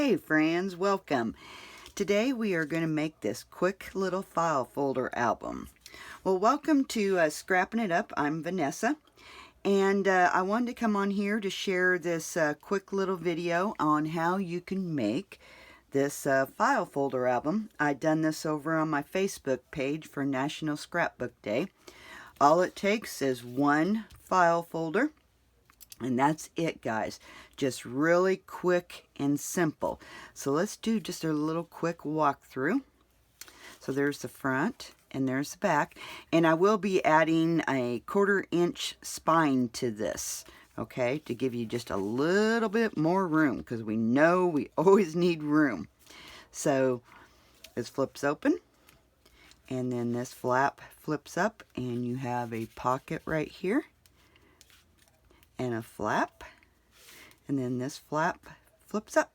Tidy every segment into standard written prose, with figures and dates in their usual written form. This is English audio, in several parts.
Hey friends, welcome. Today we are going to make this quick little file folder album. Well, welcome to Scrappin' It Up. I'm Vanessa, and I wanted to come on here to share this quick little video on how you can make this file folder album. I done this over on my Facebook page for National Scrapbook Day. All it takes is one file folder. And that's it, guys. Just really quick and simple. So let's do just a little quick walkthrough. So there's the front and there's the back. And I will be adding a 1/4 inch spine to this, okay, to give you just a little bit more room, because we know we always need room. So this flips open, and then this flap flips up, and you have a pocket right here. And a flap, and then this flap flips up,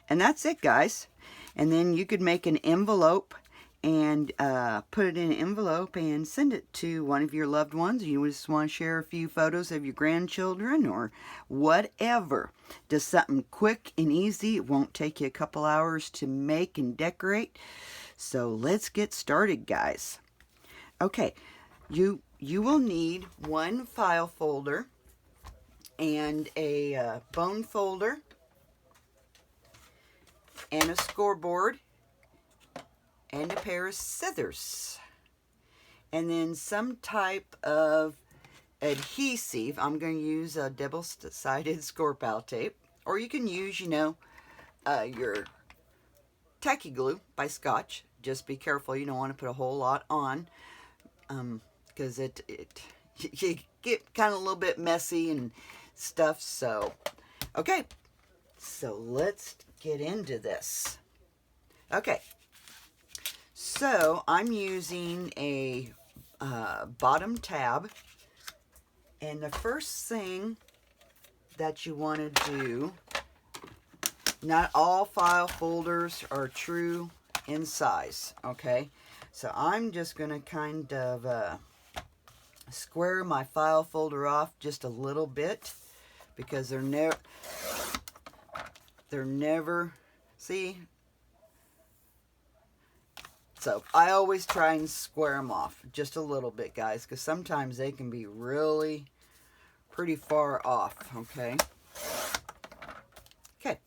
and that's it, guys. And then you could make an envelope and put it in an envelope and send it to one of your loved ones. You just want to share a few photos of your grandchildren or whatever. Just something quick and easy. It won't take you a couple hours to make and decorate. So let's get started, guys. Okay, you will need one file folder and a bone folder and a scoreboard and a pair of scissors, and then some type of adhesive. I'm going to use a double-sided score pal tape, or you can use, your tacky glue by Scotch. Just be careful, you don't want to put a whole lot on, because you get kind of a little bit messy and stuff. So okay, so let's get into this. Okay, so I'm using a bottom tab, and the first thing that you want to do, not all file folders are true in size, okay? So I'm just gonna kind of square my file folder off just a little bit, because they're never, see? So I always try and square them off just a little bit, guys, because sometimes they can be really pretty far off, okay? Okay,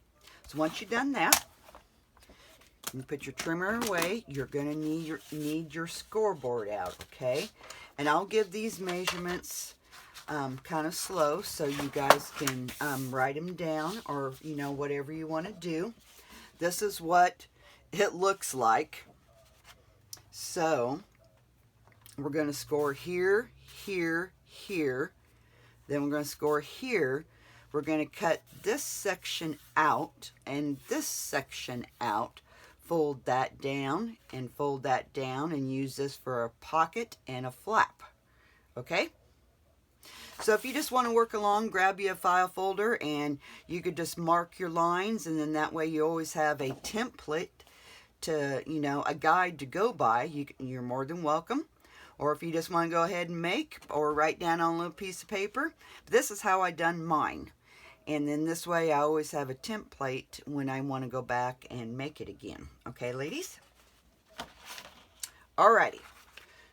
so once you've done that, you put your trimmer away. You're going to need your scoreboard out, okay? And I'll give these measurements kind of slow, so you guys can write them down, or whatever you want to do. This is what it looks like. So we're going to score here, here, here. Then we're going to score here. We're going to cut this section out and this section out. Fold that down and fold that down, and use this for a pocket and a flap. Okay? So if you just want to work along, grab you a file folder, and you could just mark your lines, and then that way you always have a template to, a guide to go by. You're more than welcome. Or if you just want to go ahead and make, or write down on a little piece of paper. This is how I done mine. And then this way I always have a template when I want to go back and make it again. Okay, ladies? Alrighty.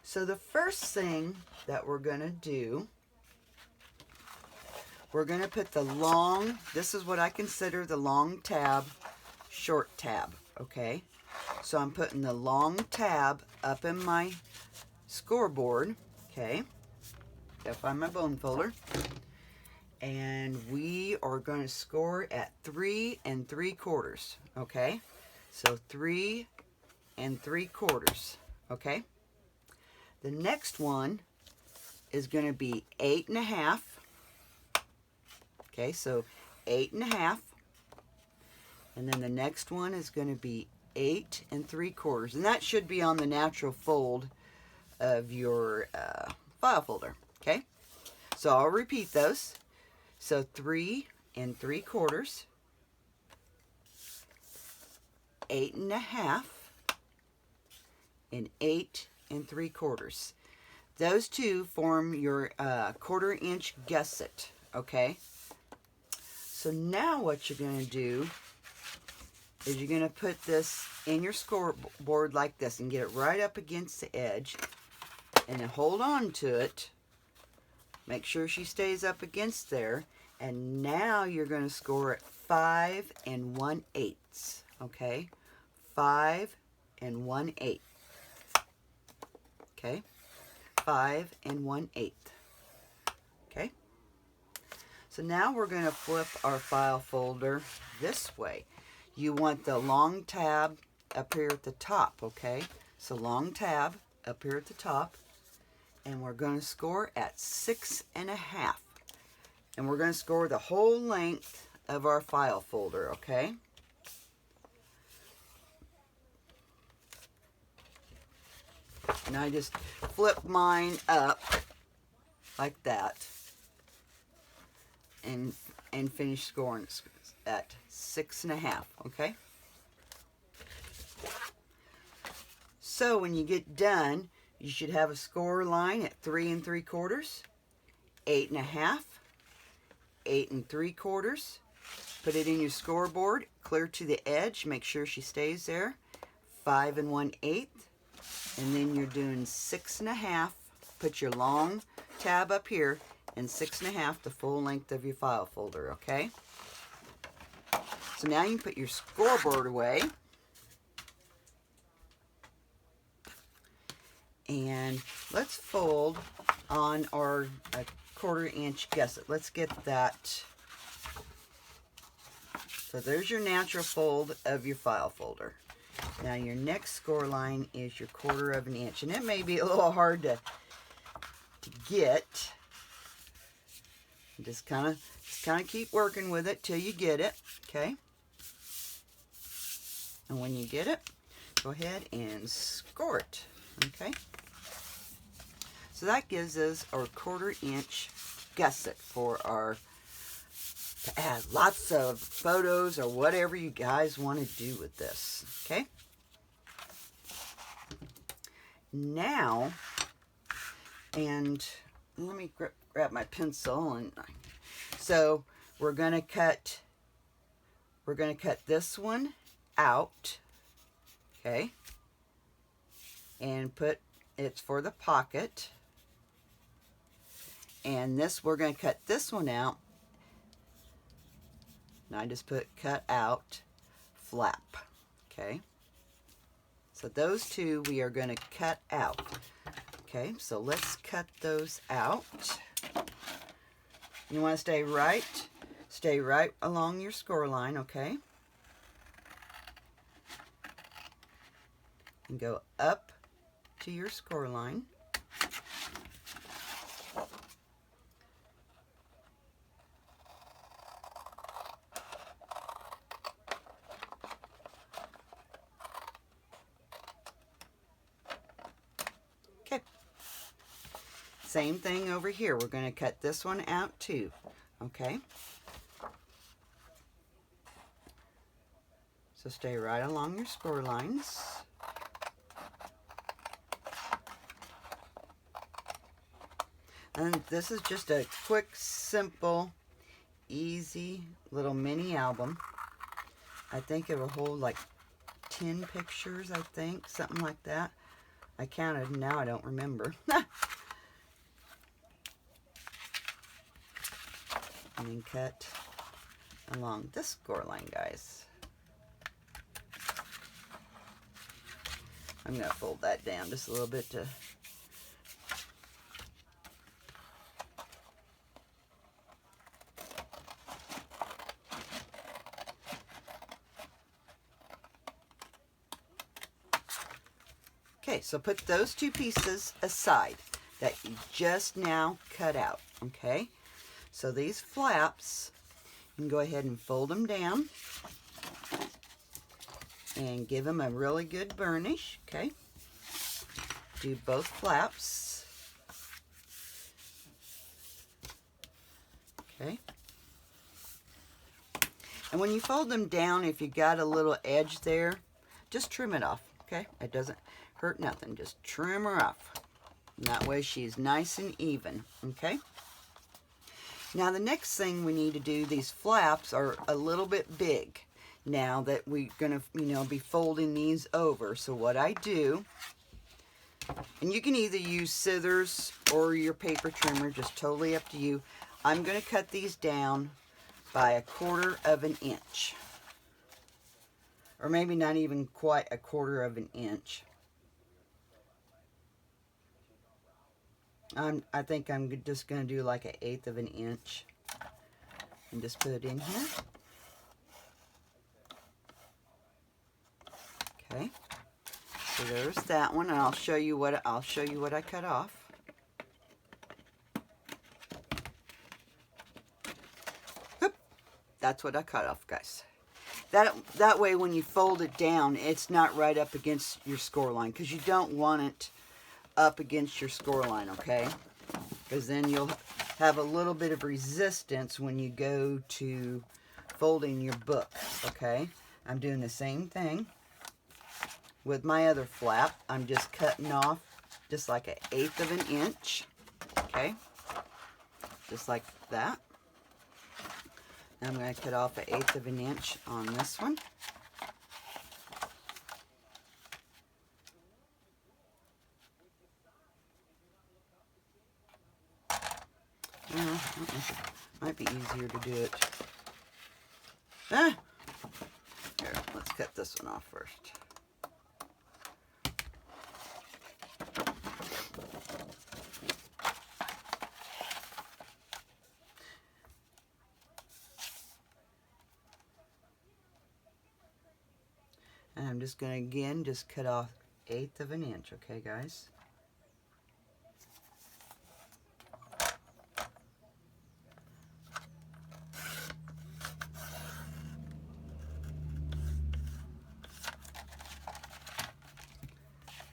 So the first thing that we're going to do, we're going to put the long, this is what I consider the long tab, short tab, okay? So I'm putting the long tab up in my scoreboard, okay? Gotta find my bone folder. And we are going to score at 3 3/4, okay? So 3 3/4, okay? The next one is going to be 8 1/2. Okay, so 8 1/2. And then the next one is going to be 8 3/4. And that should be on the natural fold of your file folder, okay? So I'll repeat those. So 3 3/4, 8 1/2, and 8 3/4. Those two form your 1/4 inch gusset, okay? So now what you're going to do is you're going to put this in your scoreboard like this and get it right up against the edge, and then hold on to it. Make sure she stays up against there, and now you're going to score at 5 1/8. Okay, 5 1/8. Okay, 5 1/8. Okay, so now we're going to flip our file folder this way. You want the long tab up here at the top, okay? So long tab up here at the top, and we're going to score at 6 1/2. And we're going to score the whole length of our file folder, okay? And I just flip mine up like that and finish scoring at 6 1/2, okay? So when you get done, you should have a score line at 3 3/4, 8 1/2, 8 3/4. Put it in your scoreboard, clear to the edge, make sure she stays there, 5 1/8, and then you're doing 6 1/2. Put your long tab up here, and 6 1/2 the full length of your file folder, okay? So now you can put your scoreboard away. And let's fold on our 1/4 inch gusset. Let's get that. So there's your natural fold of your file folder. Now your next score line is your 1/4 inch. And it may be a little hard to get. Just kind of keep working with it till you get it, okay? And when you get it, go ahead and score it, okay? So that gives us our 1/4 inch gusset for our, to add lots of photos or whatever you guys want to do with this, okay? Now, and let me grab my pencil, and so we're going to cut this one out, okay, and put, it's for the pocket, and this, we're going to cut this one out, and I just put cut out flap, okay. So those two we are going to cut out. Okay, so let's cut those out. You want to stay right along your score line, okay? And go up to your score line. Same thing over here. We're going to cut this one out too, okay? So stay right along your score lines. And this is just a quick, simple, easy little mini album. I think it will hold like 10 pictures, I think, something like that. I counted, now I don't remember. And then cut along this score line, guys. I'm going to fold that down just a little bit to okay, so put those two pieces aside that you just now cut out, okay? So these flaps, you can go ahead and fold them down and give them a really good burnish, okay? Do both flaps, okay? And when you fold them down, if you got a little edge there, just trim it off, okay? It doesn't hurt nothing, just trim her off. And that way she's nice and even, okay? Now the next thing we need to do, these flaps are a little bit big. now that we're gonna, be folding these over. So what I do, and you can either use scissors or your paper trimmer, just totally up to you. I'm gonna cut these down by 1/4 of an inch. Or maybe not even quite 1/4 of an inch. I think I'm just going to do like 1/8 of an inch. And just put it in here. Okay. So there's that one, and I'll show you what I cut off. Oop, that's what I cut off, guys. That way when you fold it down, it's not right up against your score line, because you don't want it up against your score line, okay? Because then you'll have a little bit of resistance when you go to folding your book, okay? I'm doing the same thing with my other flap. I'm just cutting off just like 1/8 of an inch, okay? Just like that. I'm going to cut off 1/8 of an inch on this one. Might be easier to do it. Here, let's cut this one off first. And I'm just going to, again, just cut off 1/8 of an inch, okay, guys?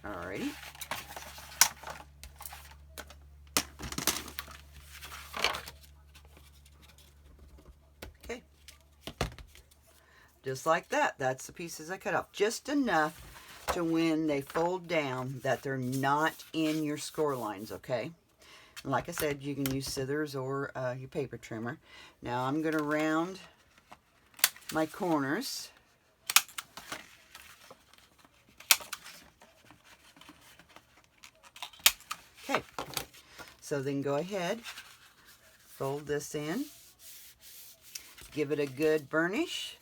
Alrighty. Okay. Just like that. That's the pieces I cut off. Just enough to when they fold down that they're not in your score lines, okay? And like I said, you can use scissors or your paper trimmer. Now I'm going to round my corners. Okay, so then go ahead, fold this in, give it a good burnish.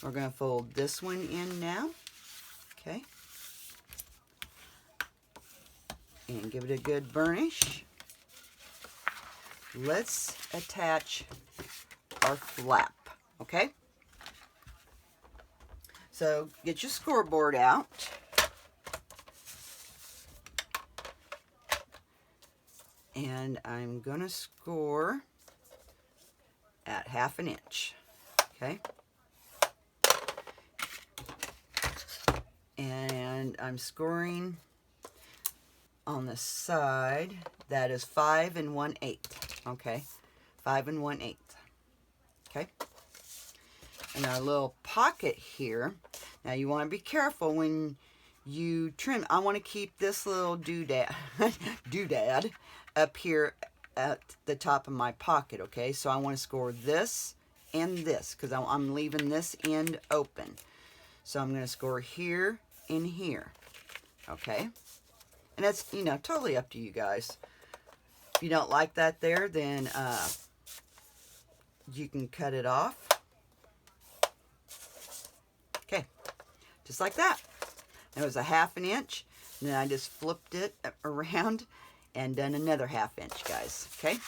We're going to fold this one in now, okay, and give it a good burnish. Let's attach our flap, okay? So get your scoreboard out. And I'm going to score at 1/2 an inch, okay? And I'm scoring on the side that is 5 1/8, okay? 5 1/8, okay? And our little pocket here, now you want to be careful when you trim. I want to keep this little doodad up here at the top of my pocket, okay? So I want to score this and this because I'm leaving this end open. So I'm going to score here and here, okay? And that's, totally up to you guys. If you don't like that there, then you can cut it off. Okay, just like that. It was a 1/2 an inch, and then I just flipped it around and done another 1/2 inch, guys, okay?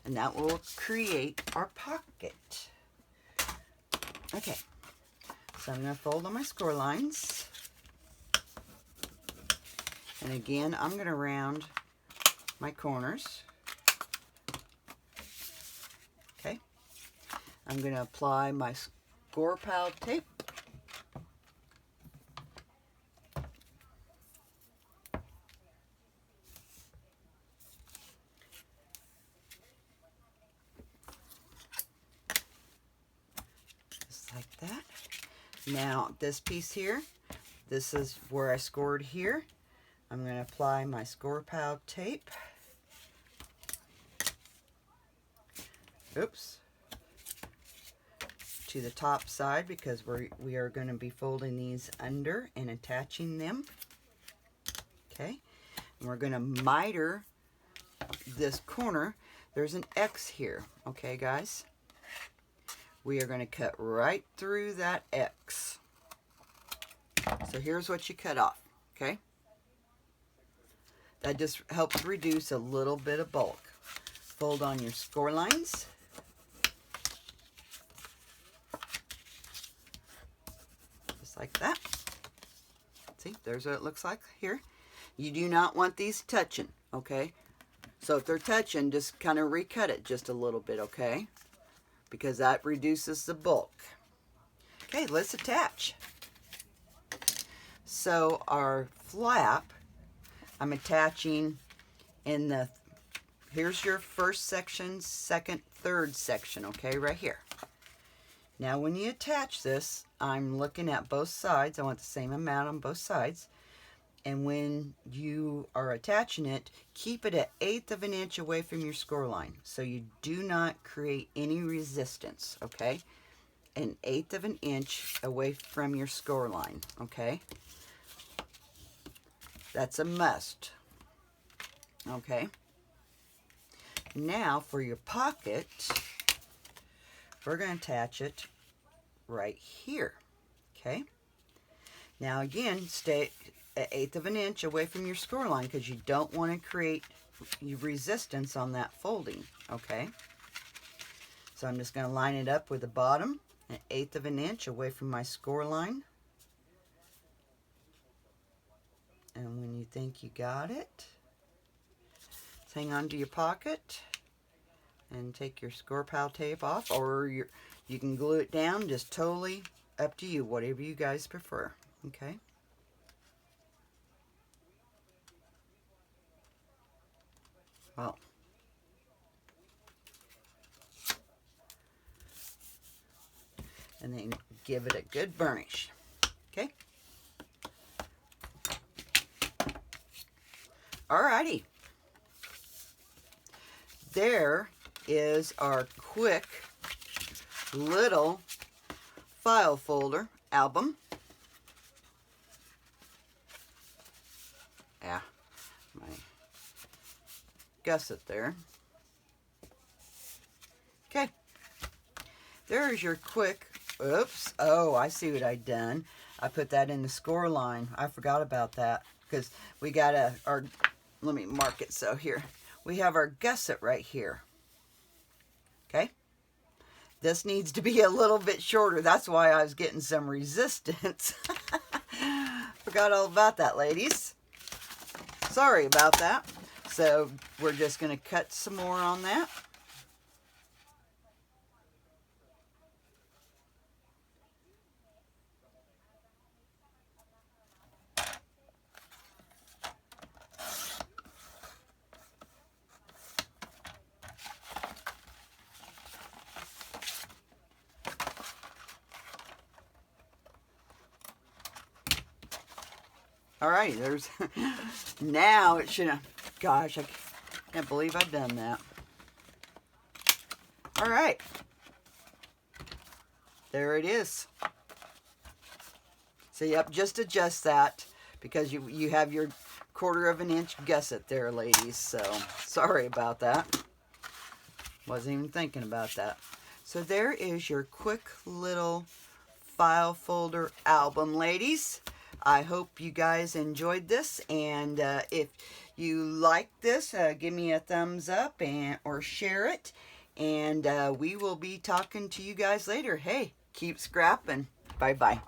And that will create our pocket. Okay, so I'm going to fold on my score lines. And again, I'm going to round my corners. Okay, I'm going to apply my score pile tape. Like that. Now this piece here, this is where I scored here. I'm going to apply my score pile tape. Oops, to the top side because we are going to be folding these under and attaching them. Okay, and we're going to miter this corner. There's an X here. Okay, guys, we are going to cut right through that X. So here's what you cut off. Okay, that just helps reduce a little bit of bulk. Fold on your score lines. Just like that. See, there's what it looks like here. You do not want these touching, okay? So if they're touching, just kind of recut it just a little bit, okay? Because that reduces the bulk. Okay, let's attach. So our flap, I'm attaching in the, here's your first section, second, third section, okay, right here. Now when you attach this, I'm looking at both sides. I want the same amount on both sides. And when you are attaching it, keep it 1/8 of an inch away from your score line, so you do not create any resistance, okay? 1/8 of an inch away from your score line, okay? That's a must, okay? Now for your pocket, we're going to attach it right here, okay? Now again, stay 1/8 of an inch away from your score line because you don't want to create resistance on that folding, okay? So I'm just going to line it up with the bottom, 1/8 of an inch away from my score line. And when you think you got it, hang on to your pocket and take your score pile tape off, or you can glue it down, just totally up to you, whatever you guys prefer, okay? Well, and then give it a good burnish, okay? Alrighty. There is our quick little file folder album. Yeah, my gusset there. Okay, there's your quick, oops, oh, I see what I done. I put that in the score line. I forgot about that because we got our, let me mark it so here. We have our gusset right here. Okay, this needs to be a little bit shorter. That's why I was getting some resistance. Forgot all about that, ladies. Sorry about that. So we're just going to cut some more on that. All right, there's, now it should have, gosh, I can't believe I've done that. All right, there it is. So yep, just adjust that because you have your 1/4 of an inch gusset there, ladies. So sorry about that. Wasn't even thinking about that. So there is your quick little file folder album, ladies. I hope you guys enjoyed this, and if you like this, give me a thumbs up or share it, and we will be talking to you guys later. Hey, keep scrapping. Bye-bye.